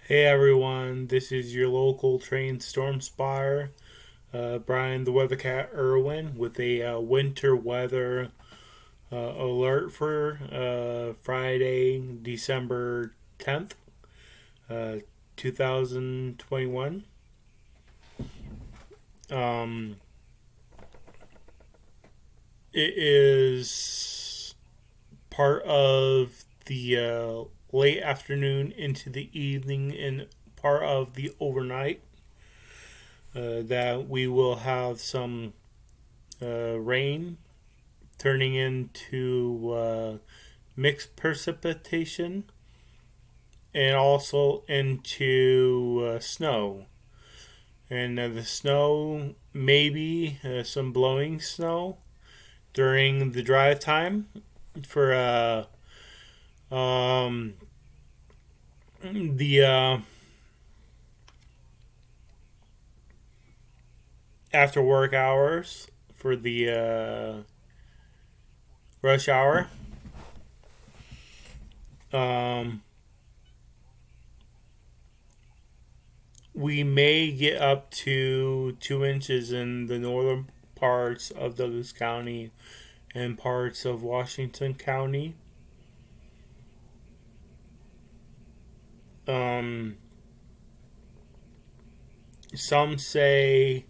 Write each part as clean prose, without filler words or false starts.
Hey everyone, this is your local train storm spotter, Brian the Weather Cat Irwin, with a winter weather alert for Friday, December 10th, uh, 2021. Um, it is part of the late afternoon into the evening and part of the overnight that we will have some rain turning into mixed precipitation and also into snow. And the snow, maybe some blowing snow during the drive time for the after work hours for the rush hour. Um, we may get up to 2 inches in the northern parts of Douglas County and parts of Washington County. Um, some say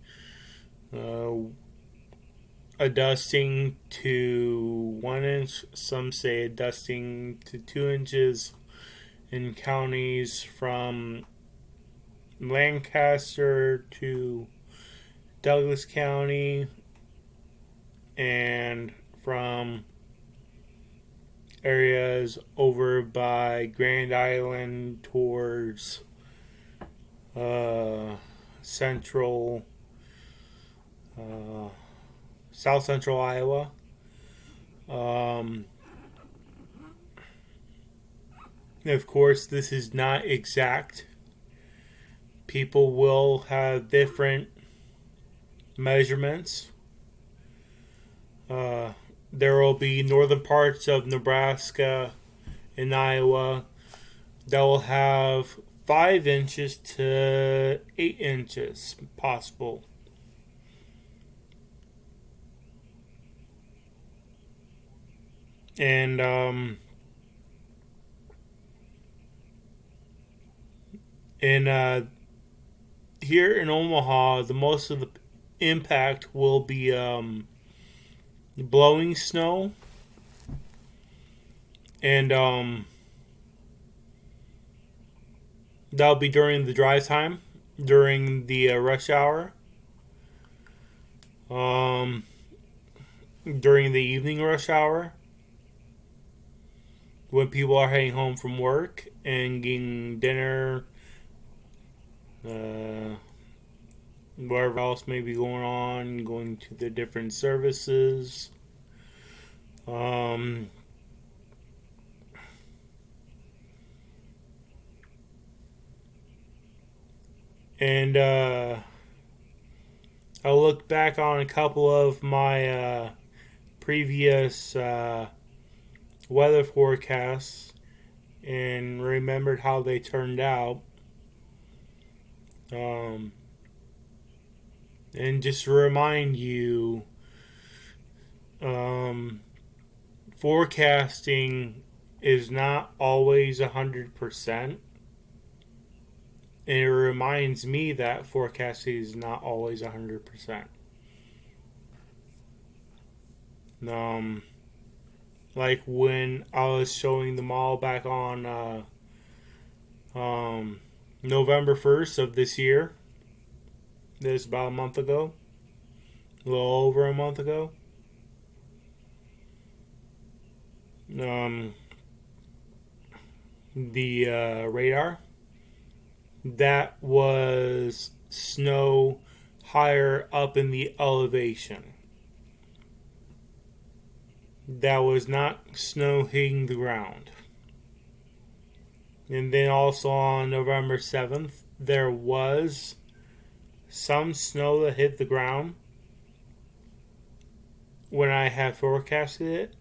uh, a dusting to 1 inch, some say a dusting to 2 inches in counties from Lancaster to Douglas County and from areas over by Grand Island towards uh, central, uh, south central Iowa. Um, of course, this is not exact. People will have different measurements. Uh, there will be northern parts of Nebraska and Iowa that will have 5 inches to 8 inches possible. And in here in Omaha, the most of the impact will be blowing snow and that'll be during the drive time, during the rush hour, um, during the evening rush hour, when people are heading home from work and getting dinner, uh, whatever else may be going on, going to the different services. Um, and I looked back on a couple of my previous weather forecasts and remembered how they turned out. Um, and just to remind you, um, forecasting is not always 100%. And it reminds me that forecasting is not always 100%. Um, like when I was showing them all back on November 1st of this year, this is about a month ago, a little over a month ago. Um, the radar that was snow higher up in the elevation. That was not snow hitting the ground. And then also on November 7th, there was some snow that hit the ground when I had forecasted it.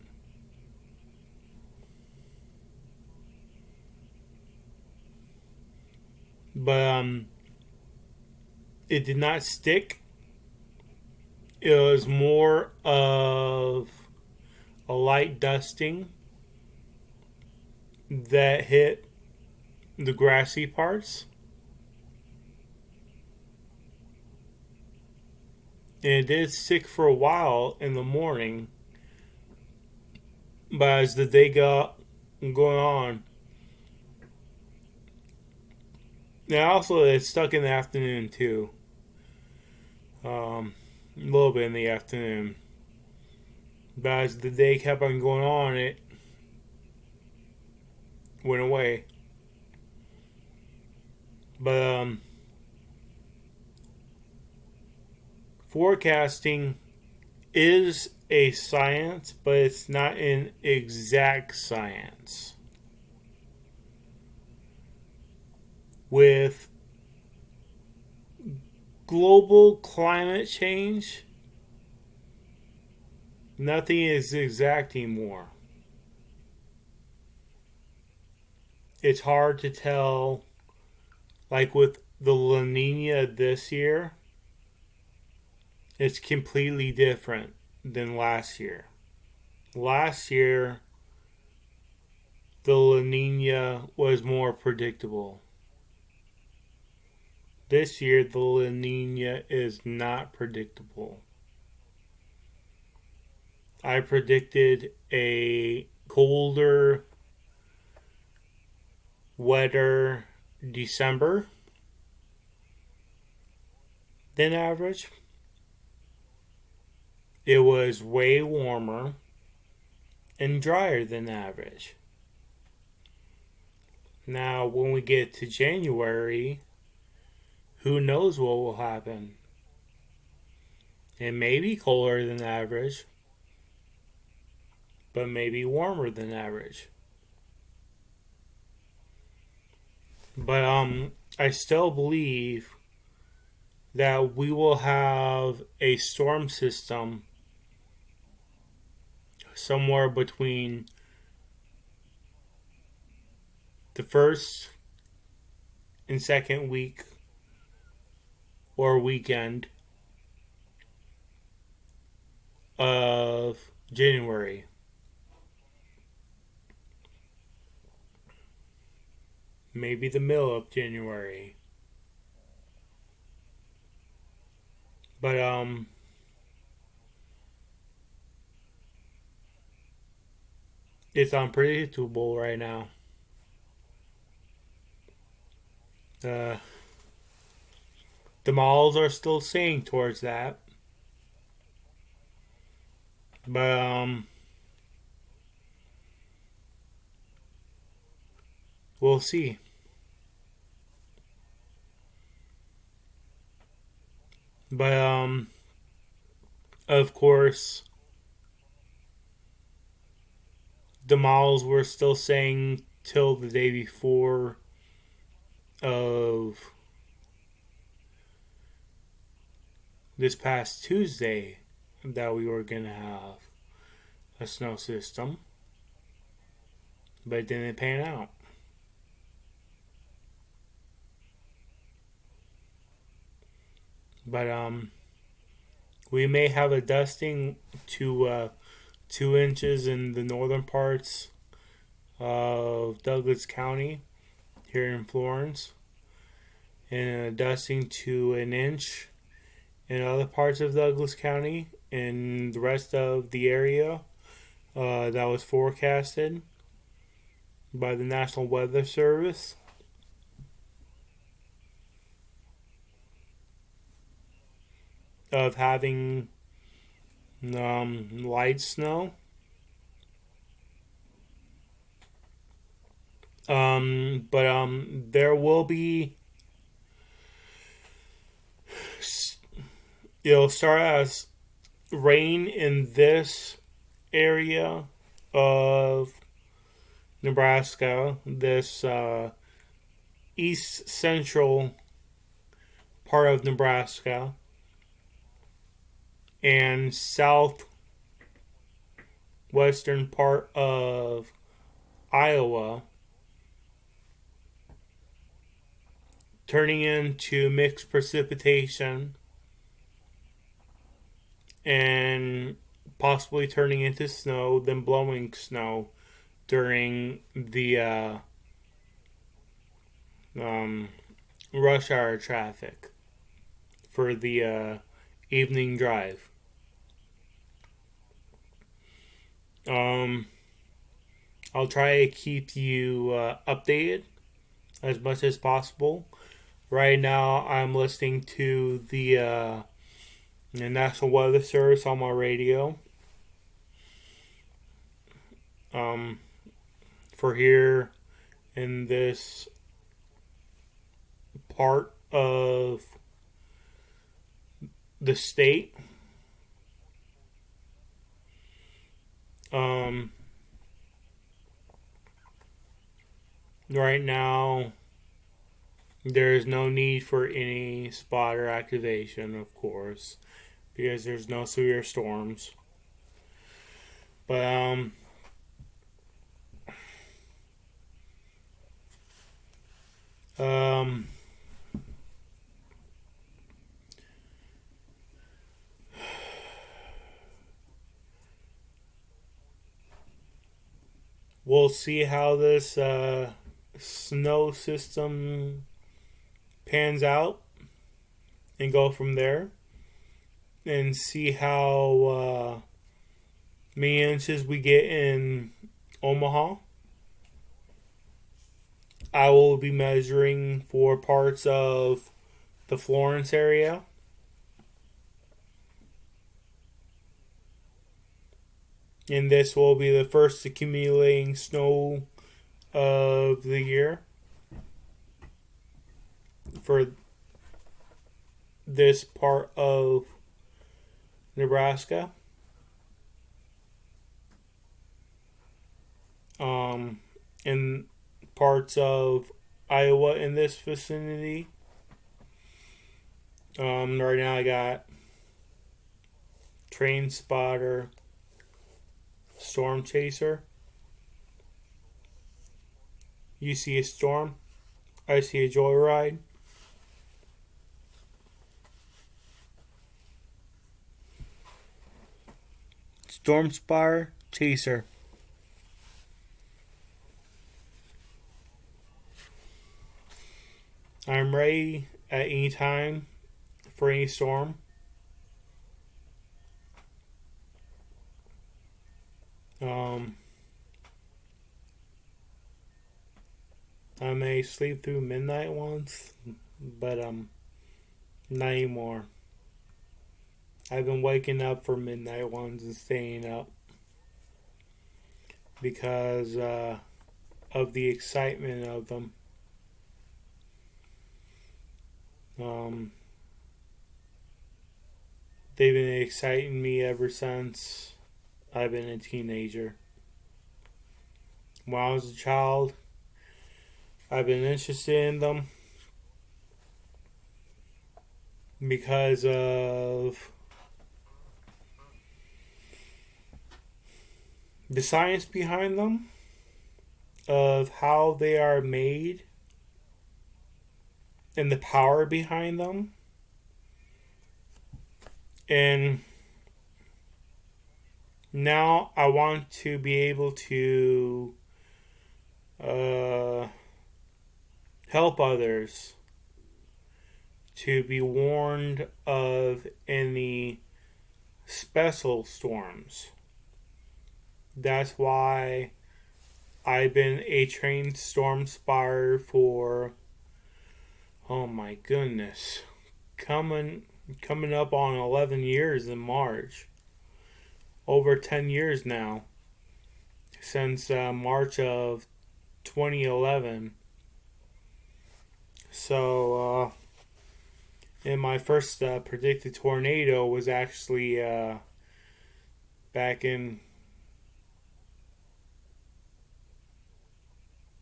but it did not stick. It was more of a light dusting that hit the grassy parts. And it did stick for a while in the morning, but as the day got going on, and also it stuck in the afternoon too. A little bit in the afternoon. But as the day kept on going on, it went away. But forecasting is a science, but it's not an exact science. With global climate change, nothing is exact anymore. It's hard to tell, like with the La Nina this year, it's completely different than last year. Last year, the La Nina was more predictable. This year, the La Nina is not predictable. I predicted a colder, wetter December than average. It was way warmer and drier than average. Now, when we get to January, who knows what will happen? It may be colder than average, but maybe warmer than average. But I still believe that we will have a storm system somewhere between the first and second week or weekend of January. Maybe the middle of January. But it's unpredictable right now. Uh, the malls are still saying towards that. But we'll see. But of course, the malls were still saying till the day before of this past Tuesday that we were gonna have a snow system, but it didn't pan out. But we may have a dusting to 2 inches in the northern parts of Douglas County here in Florence, and a dusting to an inch in other parts of Douglas County and the rest of the area that was forecasted by the National Weather Service. Of having light snow. But there will be. It'll start as rain in this area of Nebraska, this east central part of Nebraska, and southwestern part of Iowa, turning into mixed precipitation and possibly turning into snow, then blowing snow during the um, rush hour traffic for the evening drive. Um, I'll try to keep you updated as much as possible. Right now, I'm listening to the National Weather Service on my radio. Um, for here in this part of the state. Um, right now, there is no need for any spotter activation, of course, because there's no severe storms. But um, we'll see how this snow system pans out and go from there and see how many inches we get in Omaha. I will be measuring for parts of the Florence area. And this will be the first accumulating snow of the year for this part of Nebraska. In parts of Iowa in this vicinity. Right now I got Train Spotter, Storm Chaser. You see a storm, I see a joyride. Storm Spotter, Chaser. I'm ready at any time for any storm. I may sleep through midnight once, but not anymore. I've been waking up for midnight ones and staying up because of the excitement of them. They've been exciting me ever since I've been a teenager. When I was a child, I've been interested in them because of the science behind them, of how they are made, and the power behind them. And now I want to be able to help others to be warned of any special storms. That's why I've been a trained storm spotter for, oh my goodness, coming up on 11 years in March. Over 10 years now, since March of 2011. So, and my first predicted tornado was actually back in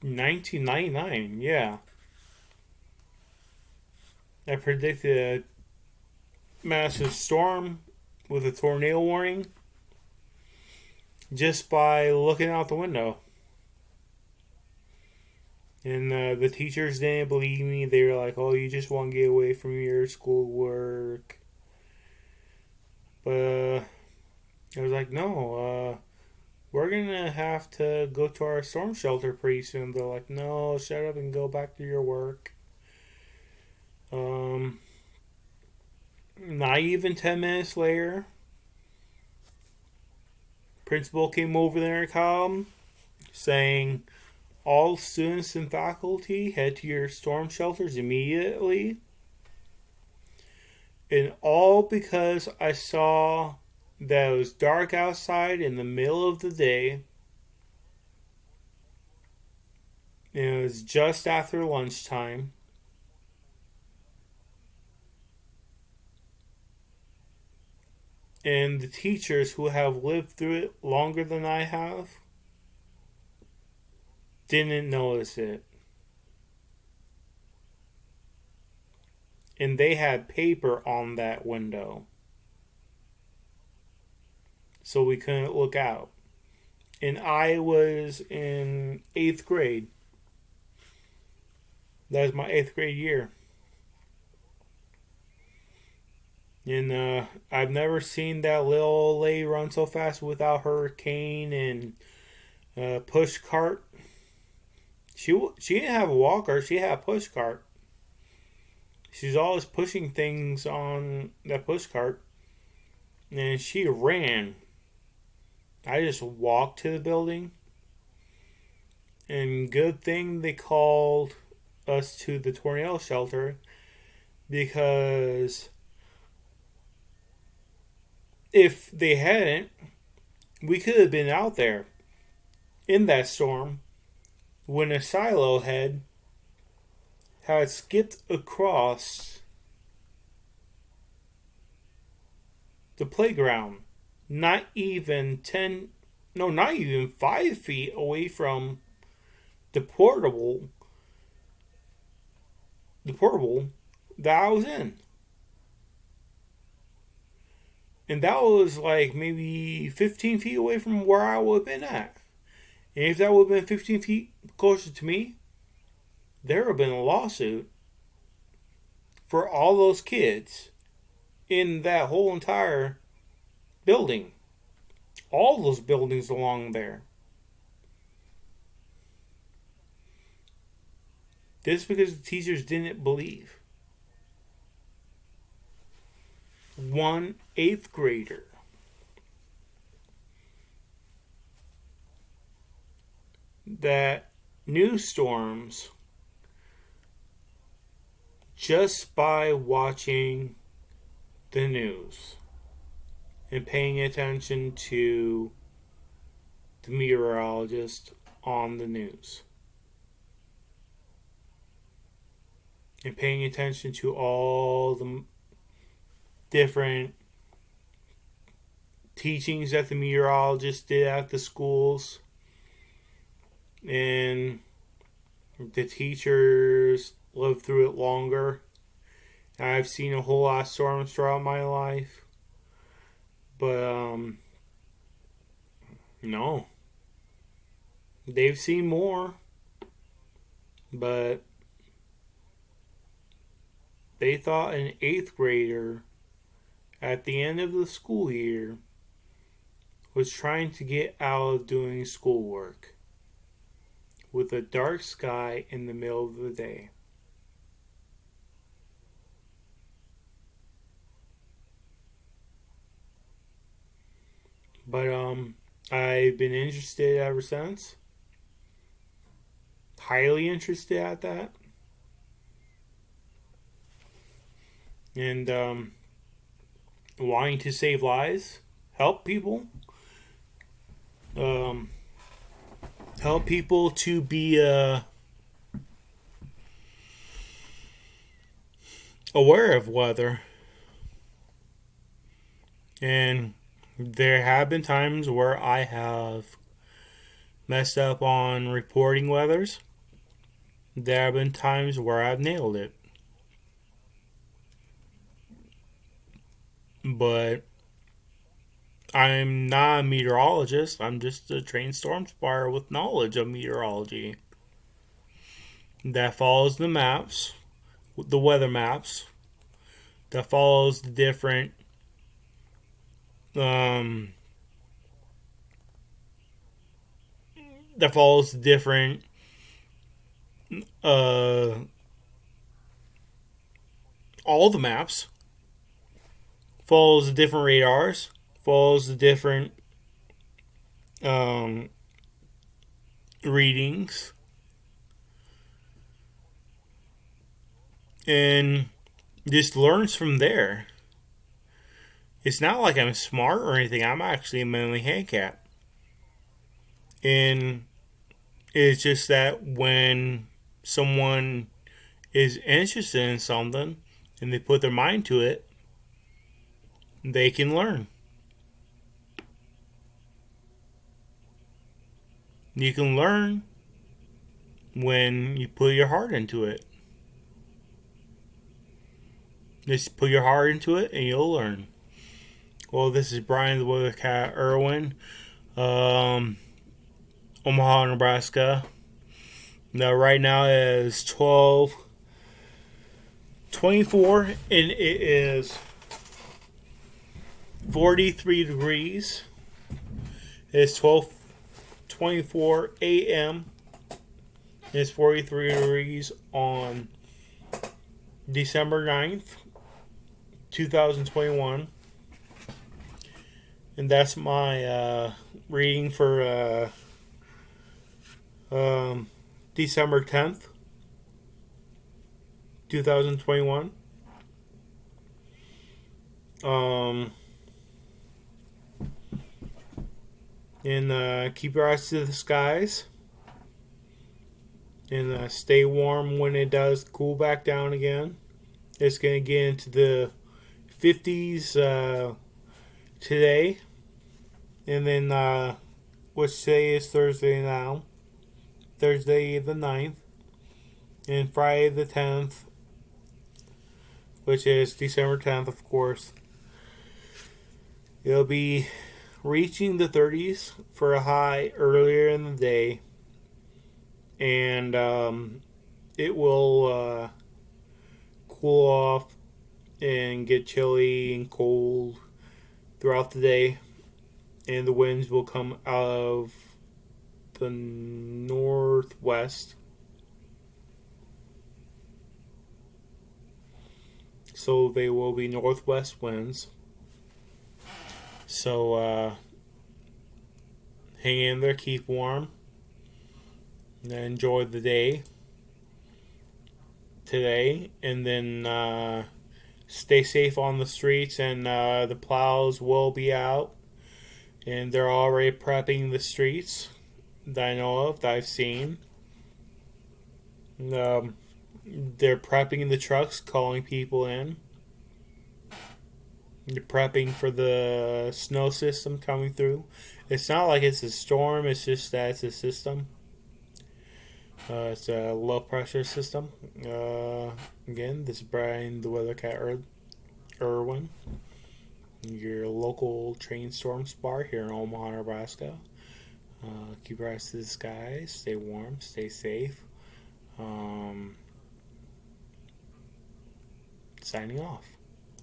1999. Yeah, I predicted a massive storm with a tornado warning just by looking out the window. And the teachers didn't believe me. They were like, "Oh, you just want to get away from your schoolwork." But I was like, "No, we're gonna have to go to our storm shelter pretty soon." They're like, "No, shut up and go back to your work." Um, Not even 10 minutes later, principal came over the intercom saying, "All students and faculty head to your storm shelters immediately." And all because I saw that it was dark outside in the middle of the day. And it was just after lunchtime. And the teachers who have lived through it longer than I have didn't notice it. And they had paper on that window. So we couldn't look out. And I was in 8th grade. That was my 8th grade year. And I've never seen that little old lady run so fast without her cane and push cart. She didn't have a walker. She had a push cart. She's always pushing things on that push cart. And she ran. I just walked to the building. And good thing they called us to the tornado shelter, because if they hadn't, we could have been out there in that storm when a silo head had skipped across the playground, not even 10, no, not even 5 feet away from the portable that I was in. And that was like maybe 15 feet away from where I would have been at. And if that would have been 15 feet closer to me, there would have been a lawsuit for all those kids in that whole entire building. All those buildings along there. Just because the teachers didn't believe. One 8th grader that knew storms just by watching the news and paying attention to the meteorologist on the news and paying attention to all the different teachings that the meteorologist did at the schools, and the teachers lived through it longer. I've seen a whole lot of storms throughout my life, but no, they've seen more, but they thought an 8th grader at the end of the school year was trying to get out of doing schoolwork with a dark sky in the middle of the day. But I've been interested ever since. Highly interested at that. And wanting to save lives, help people, help people to be aware of weather. And there have been times where I have messed up on reporting weathers. There have been times where I've nailed it. But I'm not a meteorologist. I'm just a trained storm spotter with knowledge of meteorology. that follows the maps, the weather maps, that follows the different um, that follows the different uh, all the maps, follows the different radars, follows the different um, readings, and just learns from there. It's not like I'm smart or anything. I'm actually mentally handicapped. And it's just that when someone is interested in something and they put their mind to it, they can learn. You can learn when you put your heart into it. Just put your heart into it and you'll learn. Well, this is Brian the Weather Cat URWIN, um, Omaha, Nebraska. Now, right now it is 12:24, and it is 43 degrees. It's 12:24 a.m. It's 43 degrees on December 9th, 2021. And that's my reading for December 10th, 2021. And keep your eyes to the skies. And stay warm when it does cool back down again. It's going to get into the 50s today. And then, which today is Thursday now. Thursday the 9th. And Friday the 10th, which is December 10th, of course. It'll be reaching the 30s for a high earlier in the day. And it will cool off and get chilly and cold throughout the day. And the winds will come out of the northwest. So they will be northwest winds. So hang in there, keep warm, and enjoy the day today. And then stay safe on the streets, and the plows will be out. And they're already prepping the streets that I know of, that I've seen. They're prepping the trucks, calling people in. They're prepping for the snow system coming through. It's not like it's a storm, it's just that it's a system. It's a low pressure system. Again, this is Brian the Weather Cat URWIN, your local train storm spar here in Omaha, Nebraska. Keep your eyes to the skies, stay warm, stay safe. Signing off.